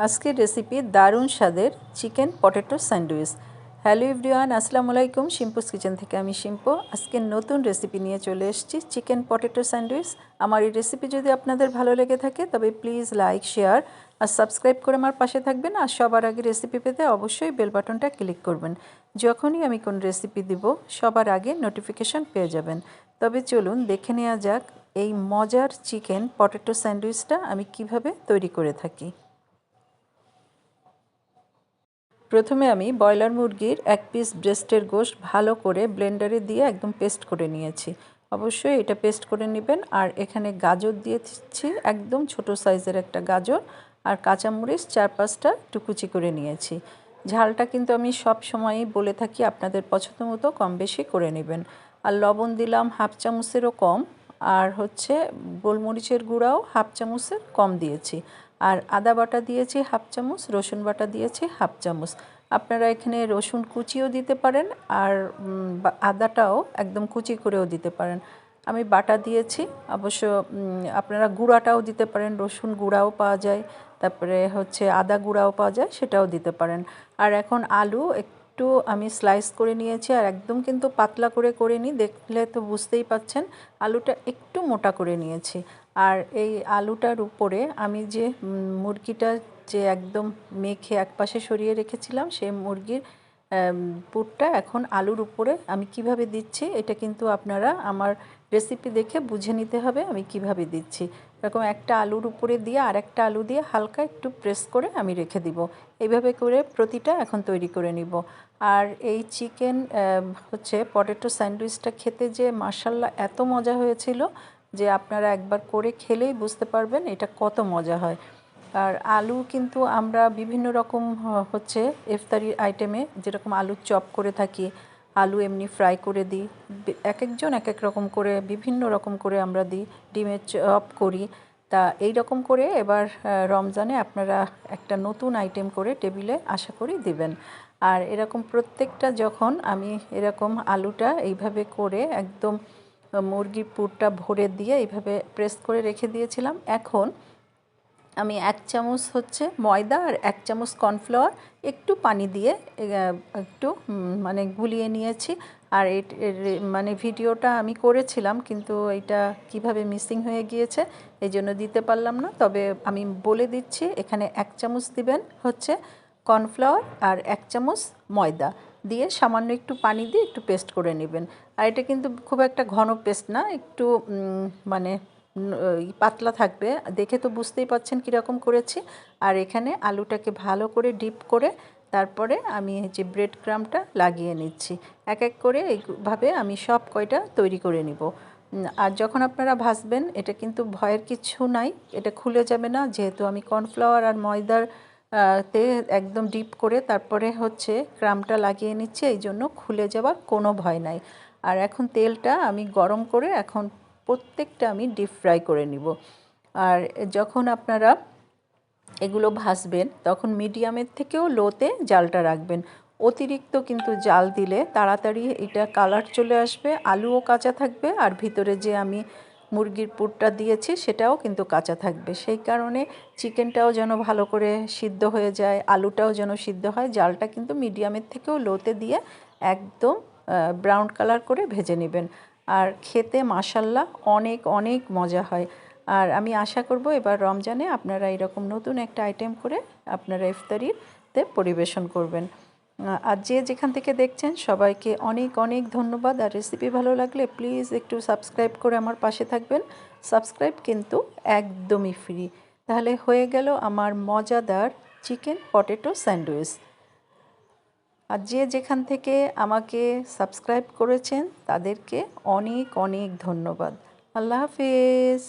আজকের রেসিপি দারুণ স্বাদের chicken potato sandwich. Hello everyone, আসসালামু আলাইকুম। শিম্পুস কিচেন থেকে আমি শিম্পু আজকে নতুন রেসিপি নিয়ে চলে এসেছি, চিকেন পটেটো স্যান্ডউইচ। আমার এই রেসিপি যদি আপনাদের ভালো লেগে থাকে তবে প্লিজ লাইক, শেয়ার আর সাবস্ক্রাইব করে আমার পাশে থাকবেন। আর সবার আগে রেসিপি পেতে অবশ্যই বেল বাটনটা ক্লিক করবেন। যখনই আমি কোন রেসিপি দিব সবার আগে নোটিফিকেশন পেয়ে যাবেন। তবে চলুন দেখে নেওয়া যাক এই মজার চিকেন পটেটো স্যান্ডউইচটা আমি কিভাবে তৈরি করে থাকি। প্রথমে আমি ব্রয়লার মুরগির এক পিস ব্রেস্টের গোশত ভালো করে ব্লেন্ডারে দিয়ে একদম পেস্ট করে নিয়েছি। অবশ্যই এটা পেস্ট করে নেবেন। আর এখানে গাজর দিয়েছি, একদম ছোট সাইজের একটা গাজর, আর কাঁচামরিচ 4-5টা একটু কুচি করে নিয়েছি। ঝালটা কিন্তু আমি সব সময়ই বলে থাকি আপনাদের পছন্দ মতো কম বেশি করে নেবেন। আর লবণ দিলাম হাফ চামচেরও কম, আর গোলমরিচের গুঁড়াও হাফ চামচের কম দিয়েছি। আর আদা বাটা দিয়েছি হাফ চামচ, রসুন বাটা দিয়েছি হাফ চামচ। আপনারা এখানে রসুন কুচিও দিতে পারেন, আর আদাটাও একদম কুচি করেও দিতে পারেন। আমি বাটা দিয়েছি। অবশ্য আপনারা গুঁড়াটাও দিতে পারেন, রসুন গুঁড়াও পাওয়া যায়, তারপরে আদা গুঁড়াও পাওয়া যায়, সেটাও দিতে পারেন। আর এখন আলু একটু আমি স্লাইস করে নিয়েছি, আর একদম কিন্তু পাতলা করে নিই, দেখলে তো বুঝতেই পাচ্ছেন। আলুটা একটু মোটা করে নিয়েছি। আর এই আলুটার উপরে আমি যে মুরগিটা যে একদম মেখে একপাশে সরিয়ে রেখেছিলাম, সেই মুরগির পুরটা এখন আলুর উপরে আমি কিভাবে দিচ্ছি এটা কিন্তু আপনারা আমার রেসিপি দেখে বুঝে নিতে হবে আমি কিভাবে দিচ্ছি। এরকম একটা আলুর উপরে দিয়ে আরেকটা আলু দিয়ে হালকা একটু প্রেস করে আমি রেখে দিব। এইভাবে করে প্রতিটা এখন তৈরি করে নিব। আর এই চিকেন পটেটো স্যান্ডউইচটা খেতে যে মাশাআল্লাহ এত মজা হয়েছিল যে আপনারা একবার করে খেলেই বুঝতে পারবেন এটা কত মজা হয়। আর আলু কিন্তু আমরা বিভিন্ন রকম ইফতারির আইটেমে যেরকম আলুর চপ করে থাকি, আলু এমনি ফ্রাই করে দিই, এক একজন এক এক রকম করে বিভিন্ন রকম করে আমরা দিই, ডিমের চপ করি। তা এই রকম করে এবার রমজানে আপনারা একটা নতুন আইটেম করে টেবিলে আশা করি দিবেন। আর এরকম প্রত্যেকটা যখন আমি এরকম আলুটা এইভাবে করে একদম মুরগির পুরটা ভরে দিয়ে এইভাবে প্রেস করে রেখে দিয়েছিলাম, এখন আমি 1 চামচ ময়দা আর 1 চামচ কর্নফ্লাওয়ার একটু পানি দিয়ে একটু মানে গুলিয়ে নিয়েছি। আর মানে ভিডিওটা আমি করেছিলাম কিন্তু এটা কিভাবে মিসিং হয়ে গিয়েছে এই জন্য দিতে পারলাম না। তবে আমি বলে দিচ্ছি, এখানে 1 চামচ দিবেন কর্নফ্লাওয়ার আর 1 চামচ ময়দা দিয়ে সামান্য একটু পানি দিয়ে একটু পেস্ট করে নেবেন। আর এটা কিন্তু খুব একটা ঘন পেস্ট না, একটু মানে পাতলা থাকবে, দেখে তো বুঝতেই পাচ্ছেন কীরকম করেছি। আর এখানে আলুটাকে ভালো করে ডিপ করে তারপরে আমি যে ব্রেড ক্রাম্বটা লাগিয়ে নিচ্ছি। এক এক করে এইভাবে আমি সব কয়টা তৈরি করে নিব। আর যখন আপনারা ভাজবেন এটা কিন্তু ভয়ের কিছু নাই, এটা খুলে যাবে না, যেহেতু আমি কর্নফ্লাওয়ার আর ময়দার তে একদম ডিপ করে তারপরে ক্রাম্বটা লাগিয়ে নিচ্ছি, এই জন্য খুলে যাওয়ার কোনো ভয় নাই। আর এখন তেলটা আমি গরম করে এখন প্রত্যেকটা আমি ডিপ ফ্রাই করে নিব। আর যখন আপনারা এগুলো ভাজবেন তখন মিডিয়ামের থেকেও লোতে জালটা রাখবেন। অতিরিক্ত কিন্তু জাল দিলে তাড়াতাড়ি এটা কালার চলে আসবে, আলুও কাঁচা থাকবে, আর ভিতরে যে আমি মুরগির পুরটা দিয়েছি সেটাও কিন্তু কাঁচা থাকবে। সেই কারণে চিকেনটাও যেন ভালো করে সিদ্ধ হয়ে যায়, আলুটাও যেন সিদ্ধ হয়, জালটা কিন্তু মিডিয়ামের থেকেও লোতে দিয়ে একদম ব্রাউন কালার করে ভেজে নেবেন। আর খেতে মাশাআল্লাহ অনেক অনেক মজা হয়। আর আমি আশা করব এবার রমজানে আপনারা এরকম নতুন একটা আইটেম করে আপনারা ইফতারিতে পরিবেশন করবেন। আর যে যেখান থেকে দেখছেন সবাইকে অনেক অনেক ধন্যবাদ। আর রেসিপি ভালো লাগলে প্লিজ একটু সাবস্ক্রাইব করে আমার পাশে থাকবেন। সাবস্ক্রাইব কিন্তু একদমই ফ্রি। তাহলে হয়ে গেল আমার মজাদার চিকেন পটেটো স্যান্ডউইচ। আর যে যেখান থেকে আমাকে সাবস্ক্রাইব করেছেন তাদেরকে অনেক অনেক ধন্যবাদ। আল্লাহ হাফেজ।